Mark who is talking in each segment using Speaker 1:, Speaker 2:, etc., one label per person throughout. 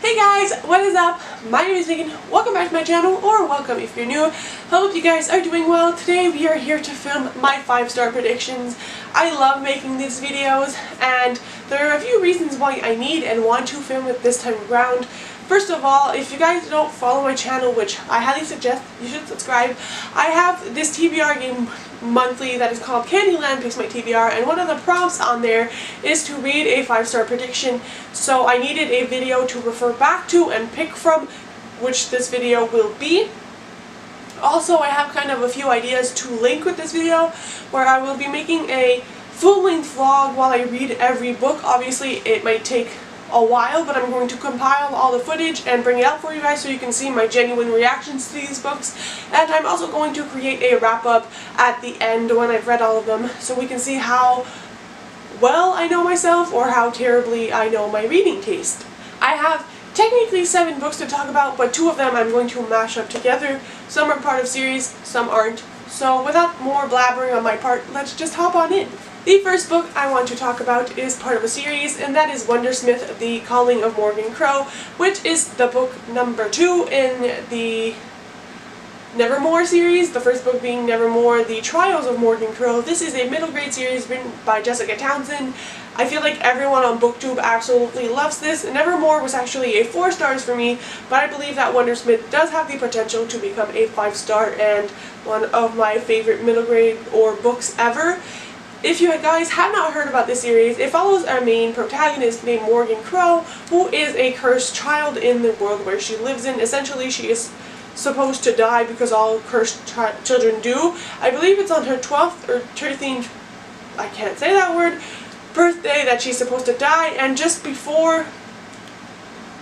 Speaker 1: Hey guys, what is up? My name is Megan. Welcome back to my channel, or welcome if you're new. Hope you guys are doing well. Today we are here to film my 5-star predictions. I love making these videos, and there are a few reasons why I need and want to film it this time around. First of all, if you guys don't follow my channel, which I highly suggest you should subscribe, I have this TBR game monthly that is called CANDYLAND Picks My TBR, and one of the prompts on there is to read a 5-star prediction. So I needed a video to refer back to and pick from, which this video will be. Also, I have kind of a few ideas to link with this video, where I will be making a full-length vlog while I read every book. Obviously, it might take a while, but I'm going to compile all the footage and bring it out for you guys so you can see my genuine reactions to these books. And I'm also going to create a wrap-up at the end when I've read all of them, so we can see how well I know myself or how terribly I know my reading taste. I have technically 7 books to talk about, but 2 of them I'm going to mash up together. Some are part of series, some aren't. So without more blabbering on my part, let's just hop on in. The first book I want to talk about is part of a series, and that is Wondersmith, The Calling of Morgan Crow, which is the book number 2 in the Nevermore series, the first book being Nevermore, The Trials of Morgan Crow. This is a middle grade series written by Jessica Townsend. I feel like everyone on BookTube absolutely loves this. Nevermore was actually a 4 stars for me, but I believe that Wondersmith does have the potential to become a 5-star and one of my favorite middle grade or books ever. If you guys have not heard about this series, it follows our main protagonist named Morgan Crow, who is a cursed child in the world where she lives in. Essentially, she is supposed to die because all cursed children do. I believe it's on her 12th or 13th, I can't say that word, birthday that she's supposed to die, and just before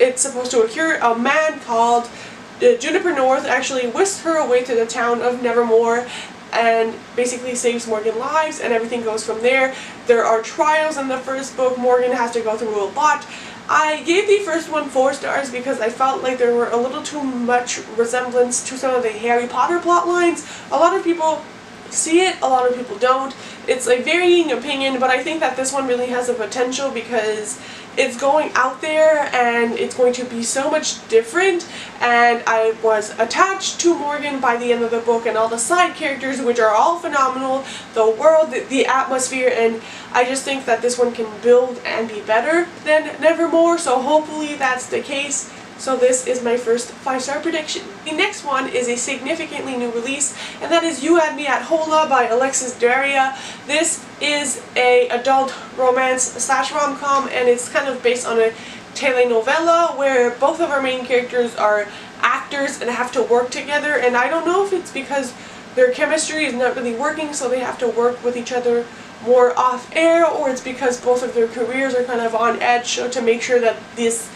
Speaker 1: it's supposed to occur, a man called Juniper North actually whisks her away to the town of Nevermore and basically saves Morgan's lives, and everything goes from there. There are trials in the first book. Morgan has to go through a lot. I gave the first one 4 stars because I felt like there were a little too much resemblance to some of the Harry Potter plot lines. A lot of people see it, a lot of people don't. It's a varying opinion, but I think that this one really has the potential because it's going out there and it's going to be so much different, and I was attached to Morgan by the end of the book and all the side characters, which are all phenomenal, the world, the atmosphere, and I just think that this one can build and be better than Nevermore, so hopefully that's the case. So this is my first 5-star prediction. The next one is a significantly new release, and that is You Had Me at Hola by Alexis Daria. This is a adult romance slash rom-com, and it's kind of based on a telenovela where both of our main characters are actors and have to work together, and I don't know if it's because their chemistry is not really working, so they have to work with each other more off-air, or it's because both of their careers are kind of on edge, so to make sure that this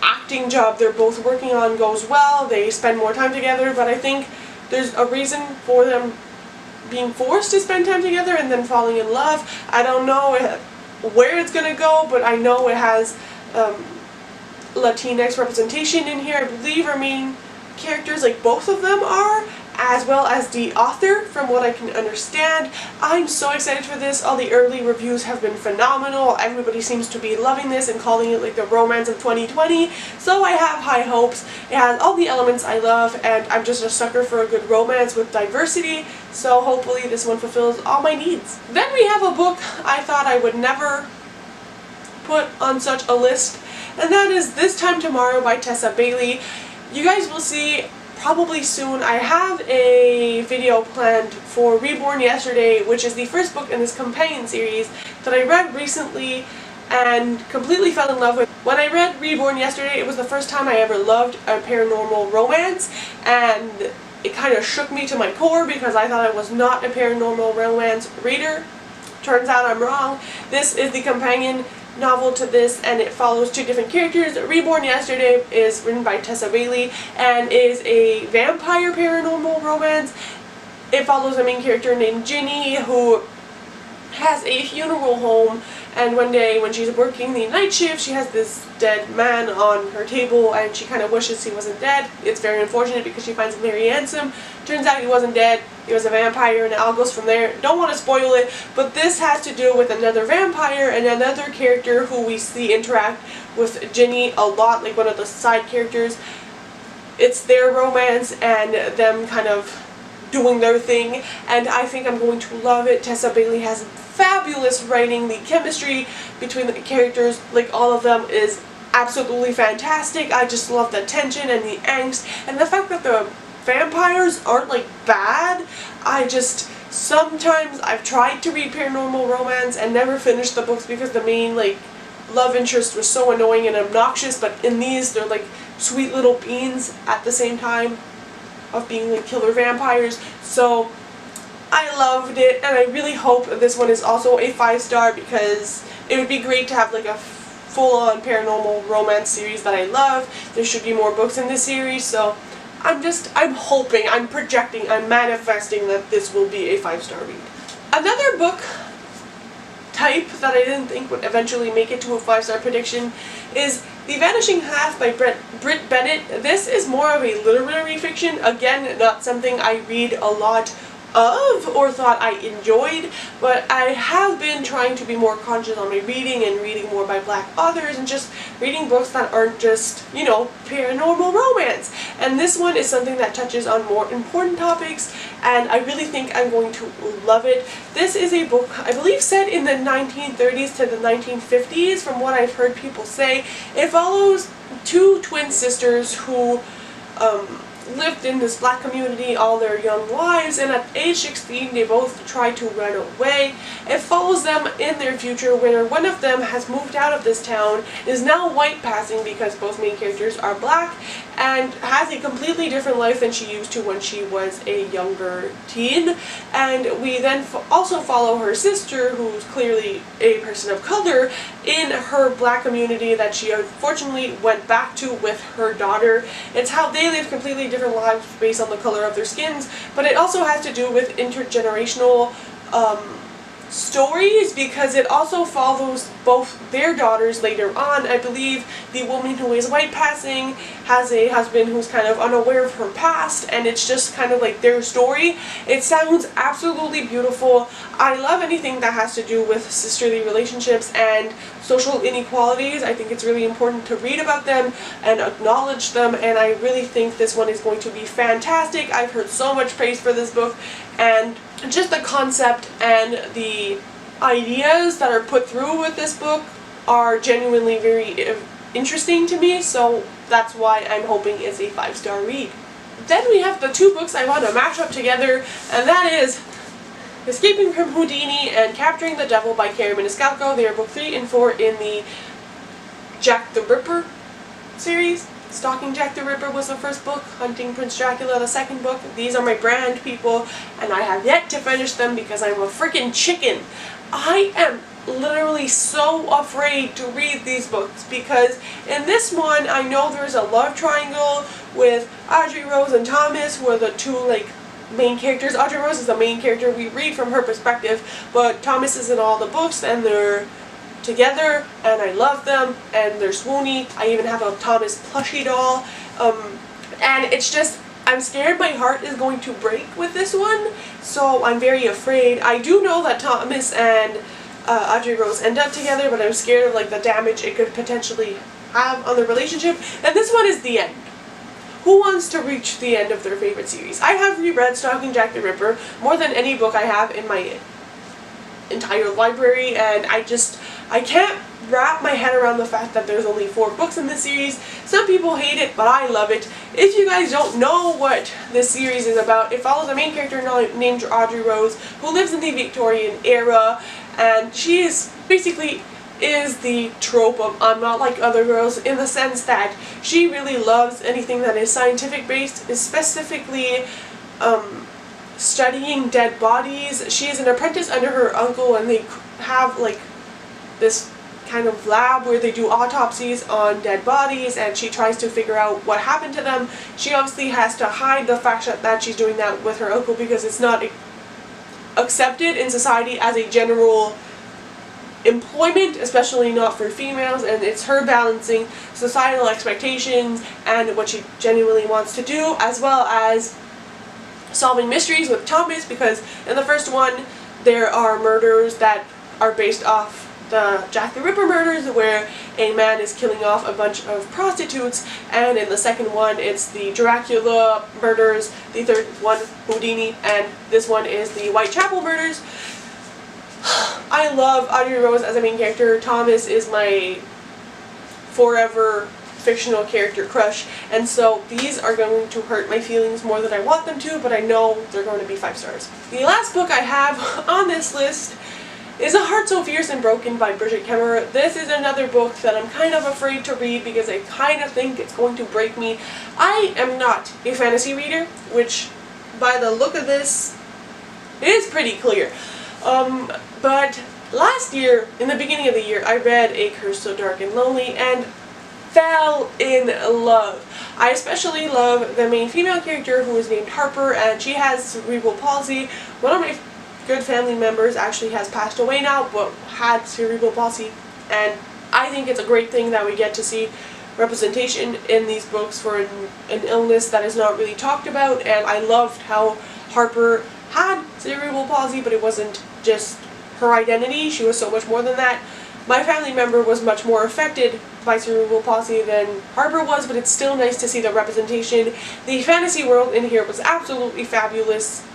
Speaker 1: acting job they're both working on goes well, they spend more time together. But I think there's a reason for them being forced to spend time together and then falling in love. I don't know where it's gonna go, but I know it has Latinx representation in here. I believe our main characters, like both of them are, as well as the author, from what I can understand. I'm so excited for this. All the early reviews have been phenomenal. Everybody seems to be loving this and calling it like the romance of 2020, so I have high hopes. It has all the elements I love, and I'm just a sucker for a good romance with diversity, so hopefully this one fulfills all my needs. Then we have a book I thought I would never put on such a list, and that is This Time Tomorrow by Tessa Bailey. You guys will see probably soon. I have a video planned for Reborn Yesterday, which is the first book in this companion series that I read recently and completely fell in love with. When I read Reborn Yesterday, it was the first time I ever loved a paranormal romance, and it kind of shook me to my core because I thought I was not a paranormal romance reader. Turns out I'm wrong. This is the companion novel to this, and it follows 2 different characters. Reborn Yesterday is written by Tessa Bailey and is a vampire paranormal romance. It follows a main character named Ginny who has a funeral home and one day when she's working the night shift, she has this dead man on her table, and she kind of wishes he wasn't dead. It's very unfortunate because she finds him very handsome. Turns out he wasn't dead, he was a vampire, and it all goes from there. Don't want to spoil it, but this has to do with another vampire and another character who we see interact with Ginny a lot, like one of the side characters. It's their romance and them kind of doing their thing, and I think I'm going to love it. Tessa Bailey has fabulous writing. The chemistry between the characters, like all of them, is absolutely fantastic. I just love the tension and the angst, and the fact that the vampires aren't like bad. Sometimes I've tried to read paranormal romance and never finished the books because the main like love interest was so annoying and obnoxious, but in these they're like sweet little beans at the same time of being like killer vampires. So I loved it, and I really hope this one is also a 5-star, because it would be great to have like a full-on paranormal romance series that I love. There should be more books in this series, so I'm hoping, I'm projecting, I'm manifesting that this will be a 5-star read. Another book type that I didn't think would eventually make it to a 5-star prediction is The Vanishing Half by Brit Bennett. This is more of a literary fiction. Again, not something I read a lot of or thought I enjoyed, but I have been trying to be more conscious on my reading and reading more by Black authors and just reading books that aren't just, you know, paranormal romance. And this one is something that touches on more important topics, and I really think I'm going to love it. This is a book, I believe, set in the 1930s to the 1950s, from what I've heard people say. It follows two twin sisters who lived in this Black community all their young lives, and at age 16 they both try to run away. It follows them in their future, where one of them has moved out of this town, is now white passing because both main characters are Black, and has a completely different life than she used to when she was a younger teen. And we then also follow her sister, who's clearly a person of color, in her Black community that she unfortunately went back to with her daughter. It's how they live completely different lives based on the color of their skins, but it also has to do with intergenerational stories, because it also follows both their daughters later on. I believe the woman who is white passing has a husband who's kind of unaware of her past, and it's just kind of like their story. It sounds absolutely beautiful. I love anything that has to do with sisterly relationships and social inequalities. I think it's really important to read about them and acknowledge them, and I really think this one is going to be fantastic. I've heard so much praise for this book, and just the concept and the ideas that are put through with this book are genuinely very interesting to me, so that's why I'm hoping it's a 5-star read. Then we have the two books I want to mash up together, and that is Escaping from Houdini and Capturing the Devil by Kemmer. They are book 3 and 4 in the Jack the Ripper series. Stalking Jack the Ripper was the first book, Hunting Prince Dracula the second book. These are my brand, people, and I have yet to finish them because I'm a freaking chicken. I am literally so afraid to read these books, because in this one I know there's a love triangle with Audrey Rose and Thomas, who are the two like main characters. Audrey Rose is the main character. We read from her perspective, but Thomas is in all the books, and they're together, and I love them, and they're swoony. I even have a Thomas plushie doll, and it's just, I'm scared my heart is going to break with this one, so I'm very afraid. I do know that Thomas and Audrey Rose end up together, but I'm scared of like the damage it could potentially have on the relationship. And this one is the end. Who wants to reach the end of their favorite series? I have reread Stalking Jack the Ripper more than any book I have in my entire library, and I can't wrap my head around the fact that there's only 4 books in this series. Some people hate it, but I love it. If you guys don't know what this series is about, it follows a main character named Audrey Rose, who lives in the Victorian era, and she is basically the trope of I'm not like other girls, in the sense that she really loves anything that is scientific based, specifically studying dead bodies. She is an apprentice under her uncle, and they have like this kind of lab where they do autopsies on dead bodies, and she tries to figure out what happened to them. She obviously has to hide the fact that she's doing that with her uncle, because it's not accepted in society as a general employment, especially not for females, and it's her balancing societal expectations and what she genuinely wants to do, as well as solving mysteries with Thomas, because in the first one there are murders that are based off the Jack the Ripper murders, where a man is killing off a bunch of prostitutes, and in the second one it's the Dracula murders, the third one Houdini, and this one is the Whitechapel murders. I love Audrey Rose as a main character. Thomas is my forever fictional character crush, and so these are going to hurt my feelings more than I want them to, but I know they're going to be 5 stars. The last book I have on this list is A Heart So Fierce and Broken by Bridget Kemmer. This is another book that I'm kind of afraid to read because I kind of think it's going to break me. I am not a fantasy reader, which by the look of this is pretty clear. But last year, in the beginning of the year, I read A Curse So Dark and Lonely and fell in love. I especially love the main female character, who is named Harper, and she has cerebral palsy. One of my good family members actually has passed away now, but had cerebral palsy, and I think it's a great thing that we get to see representation in these books for an illness that is not really talked about. And I loved how Harper had cerebral palsy, but it wasn't just her identity, she was so much more than that. My family member was much more affected by cerebral palsy than Harper was, but it's still nice to see the representation. The fantasy world in here was absolutely fabulous,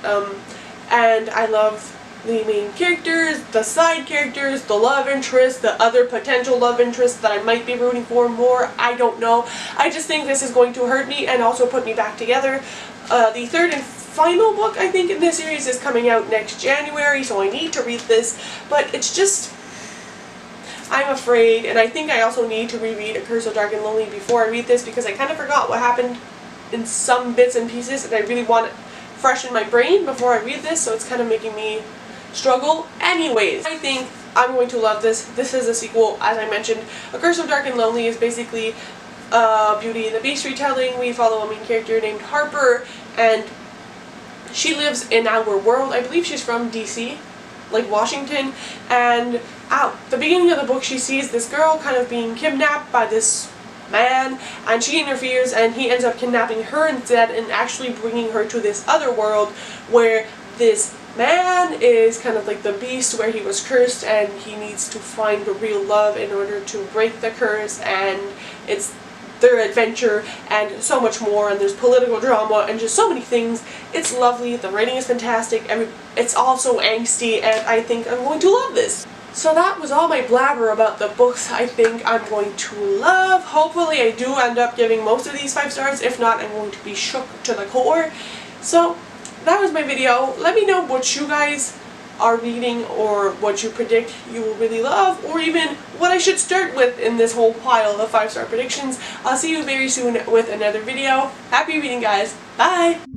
Speaker 1: and I love the main characters, the side characters, the love interests, the other potential love interests that I might be rooting for more. I don't know. I just think this is going to hurt me and also put me back together. The third and final book, I think, in this series is coming out next January, so I need to read this, but it's just, I'm afraid, and I think I also need to reread A Curse So Dark and Lonely before I read this, because I kind of forgot what happened in some bits and pieces, and I really want it fresh in my brain before I read this, so it's kind of making me struggle. Anyways, I think I'm going to love this. This is a sequel, as I mentioned. A Curse So Dark and Lonely is basically Beauty and the Beast retelling. We follow a main character named Harper, and she lives in our world. I believe she's from DC, like Washington, and at the beginning of the book she sees this girl kind of being kidnapped by this man, and she interferes, and he ends up kidnapping her instead and actually bringing her to this other world where this man is kind of like the beast, where he was cursed and he needs to find the real love in order to break the curse, and it's their adventure and so much more, and there's political drama and just so many things. It's lovely, the writing is fantastic, it's also angsty, and I think I'm going to love this. So that was all my blabber about the books I think I'm going to love. Hopefully I do end up giving most of these 5 stars. If not, I'm going to be shook to the core. So that was my video. Let me know what you guys are reading, or what you predict you will really love, or even what I should start with in this whole pile of 5-star predictions. I'll see you very soon with another video. Happy reading, guys. Bye!